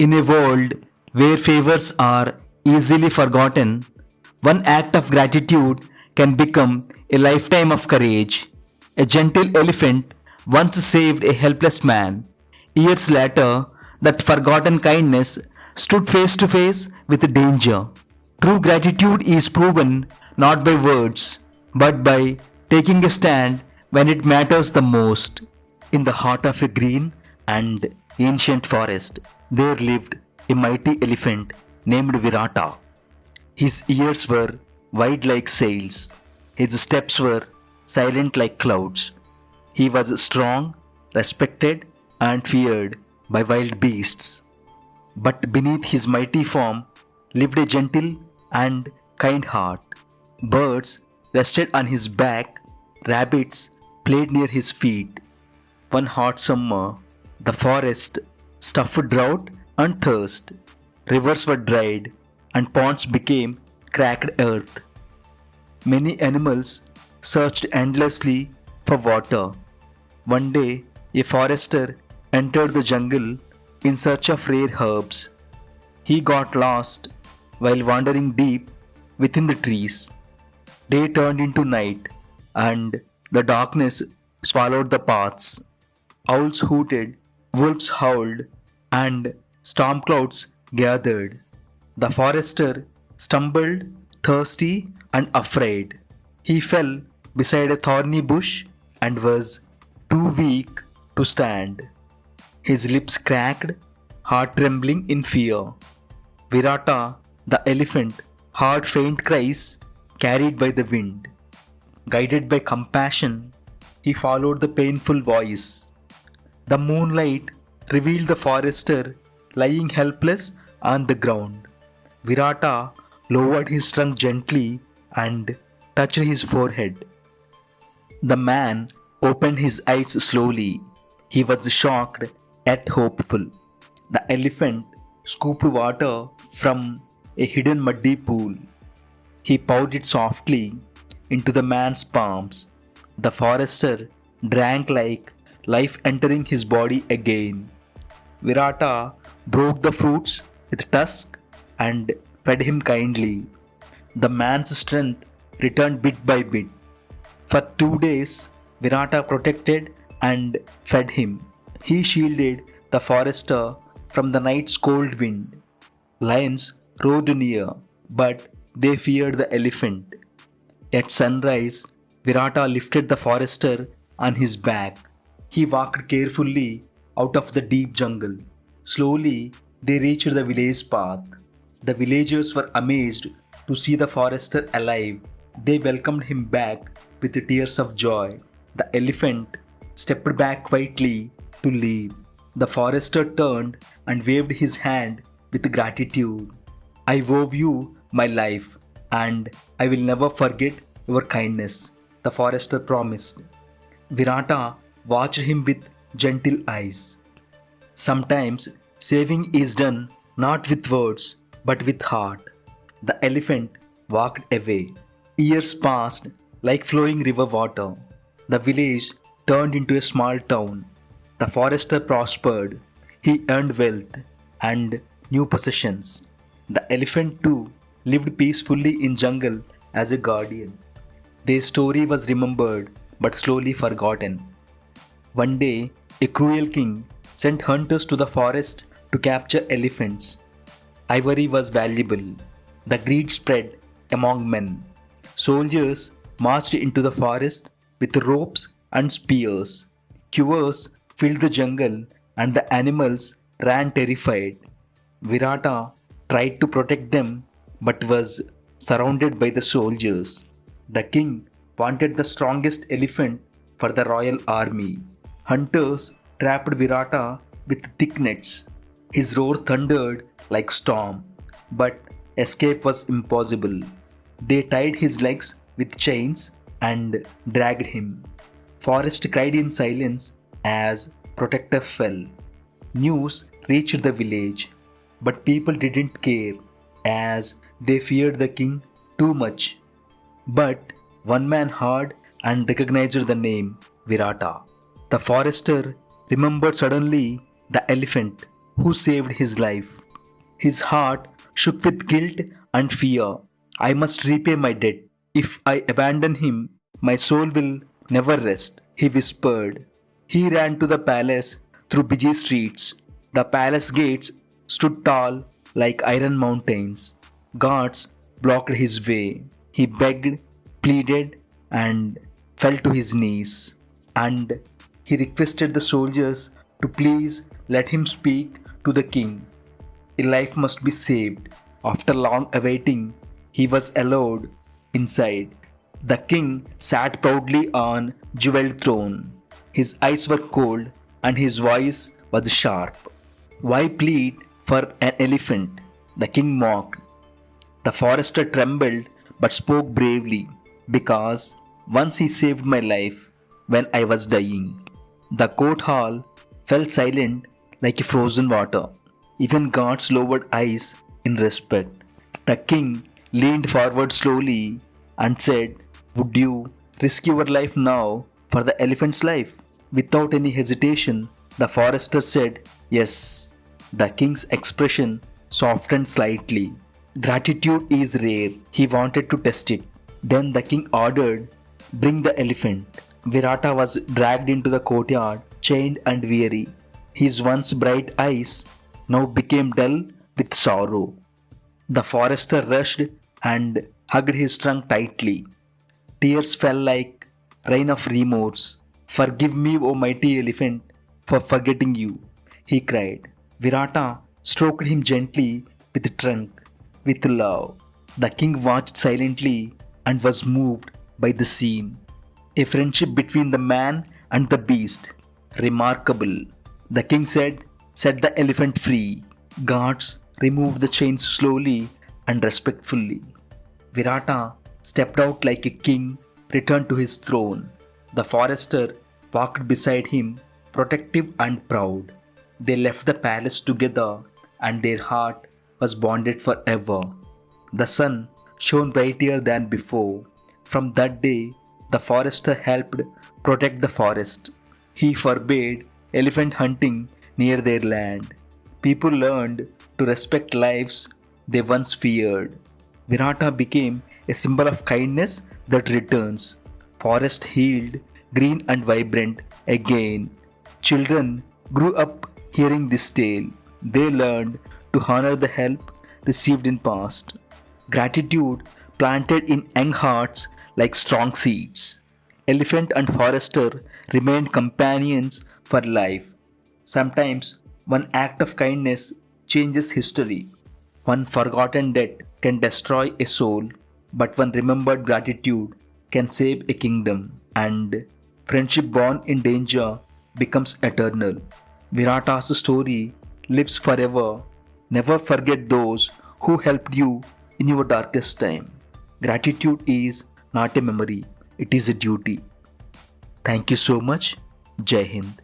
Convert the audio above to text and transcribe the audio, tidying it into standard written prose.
In a world where favors are easily forgotten, one act of gratitude can become a lifetime of courage. A gentle elephant once saved a helpless man. Years later, that forgotten kindness stood face to face with danger. True gratitude is proven not by words, but by taking a stand when it matters the most. In the heart of a green and ancient forest, there lived a mighty elephant named Virata. His ears were wide like sails, his steps were silent like clouds. He was strong, respected, and feared by wild beasts. But beneath his mighty form lived a gentle and kind heart. Birds rested on his back, rabbits played near his feet. One hot summer, the forest suffered drought and thirst. Rivers were dried, and ponds became cracked earth. Many animals searched endlessly for water. One day, a forester entered the jungle in search of rare herbs. He got lost while wandering deep within the trees. Day turned into night, and the darkness swallowed the paths. Owls hooted, wolves howled, and storm clouds gathered. The forester stumbled, thirsty and afraid. He fell beside a thorny bush and was too weak to stand. His lips cracked, heart trembling in fear. Virata, the elephant, heard faint cries carried by the wind. Guided by compassion, he followed the painful voice. The moonlight revealed the forester lying helpless on the ground. Virata lowered his trunk gently and touched his forehead. The man opened his eyes slowly. He was shocked yet hopeful. The elephant scooped water from a hidden muddy pool. He poured it softly into the man's palms. The forester drank like life entering his body again. Virata broke the fruits with tusk and fed him kindly. The man's strength returned bit by bit. For 2 days, Virata protected and fed him. He shielded the forester from the night's cold wind. Lions rode near, but they feared the elephant. At sunrise, Virata lifted the forester on his back. He walked carefully out of the deep jungle. Slowly, they reached the village path. The villagers were amazed to see the forester alive. They welcomed him back with tears of joy. The elephant stepped back quietly to leave. The forester turned and waved his hand with gratitude. I owe you my life, and I will never forget your kindness, the forester promised. Virata watched him with gentle eyes. Sometimes saving is done not with words but with heart. The elephant walked away. Years passed like flowing river water. The village turned into a small town. The forester prospered. He earned wealth and new possessions. The elephant too lived peacefully in jungle as a guardian. Their story was remembered but slowly forgotten. One day, a cruel king sent hunters to the forest to capture elephants. Ivory was valuable. The greed spread among men. Soldiers marched into the forest with ropes and spears. Queues filled the jungle and the animals ran terrified. Virata tried to protect them but was surrounded by the soldiers. The king wanted the strongest elephant for the royal army. Hunters trapped Virata with thick nets. His roar thundered like storm, but escape was impossible. They tied his legs with chains and dragged him. Forest cried in silence as protector fell. News reached the village, but people didn't care as they feared the king too much. But one man heard and recognized the name Virata. The forester remembered suddenly the elephant. who saved his life. His heart shook with guilt and fear. I must repay my debt. If I abandon him, my soul will never rest, he whispered. He ran to the palace through busy streets. The palace gates stood tall like iron mountains. Guards blocked his way. He begged, pleaded, and fell to his knees. And he requested the soldiers to please let him speak to the king. A life must be saved. After long awaiting, he was allowed inside. The king sat proudly on jeweled throne. His eyes were cold and his voice was sharp. Why plead for an elephant? The king mocked. The forester trembled but spoke bravely, because once he saved my life when I was dying. The court hall fell silent like a frozen water. Even guards lowered eyes in respect. The king leaned forward slowly and said, "Would you risk your life now for the elephant's life?" Without any hesitation, the forester said, "Yes." The king's expression softened slightly. Gratitude is rare. He wanted to test it. Then the king ordered, "Bring the elephant." Virata was dragged into the courtyard, chained and weary. His once bright eyes now became dull with sorrow. The forester rushed and hugged his trunk tightly. Tears fell like rain of remorse. "Forgive me, O mighty elephant, for forgetting you," he cried. Virata stroked him gently with the trunk, with love. The king watched silently and was moved by the scene. A friendship between the man and the beast. Remarkable. The king said, "Set the elephant free." Guards removed the chains slowly and respectfully. Virata stepped out like a king, returned to his throne. The forester walked beside him, protective and proud. They left the palace together, and their heart was bonded forever. The sun shone brighter than before. From that day, the forester helped protect the forest. He forbade elephant hunting near their land. People learned to respect lives they once feared. Virata became a symbol of kindness that returns. Forest healed, green and vibrant again. Children grew up hearing this tale. They learned to honor the help received in past. Gratitude planted in young hearts like strong seeds. Elephant and forester remained companions for life. Sometimes one act of kindness changes history. One forgotten debt can destroy a soul, but one remembered gratitude can save a kingdom. And friendship born in danger becomes eternal. Virata's story lives forever. Never forget those who helped you in your darkest time. Gratitude is not a memory, it is a duty. Thank you so much. Jai Hind.